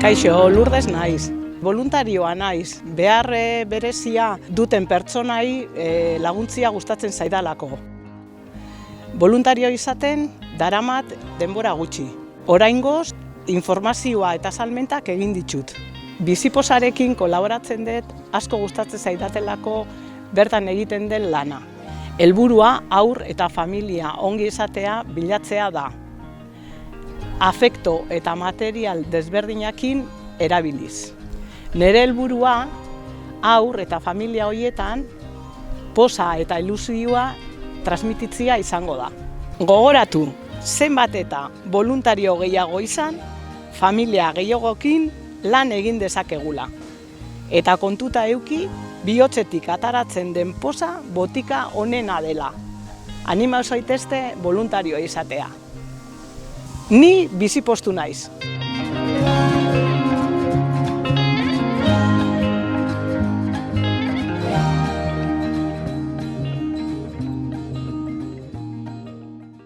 Kaixo, Lourdes naiz. Voluntarioa naiz. Behar berezia duten pertsonai laguntzia gustatzen zaidalako. Voluntario izaten daramat denbora gutxi. Oraingoz, informazioa eta salmentak egin ditut. Biziposarekin kolaboratzen dut, asko gustatzen zaidatelako bertan egiten den lana. Helburua haur eta familia ongi izatea bilatzea da. Afekto eta material desberdinakin erabiliz. Nere helburua haur eta familia horietan poza eta ilusioa transmititzia izango da. Gogoratu, zenbat eta voluntario gehiago izan, familia gehiagokin lan egin dezakegula. Eta kontuta eduki, bihotzetik ataratzen den poza botika onena dela. Anima zaitezte voluntario izatea. Ni bizipostu naiz.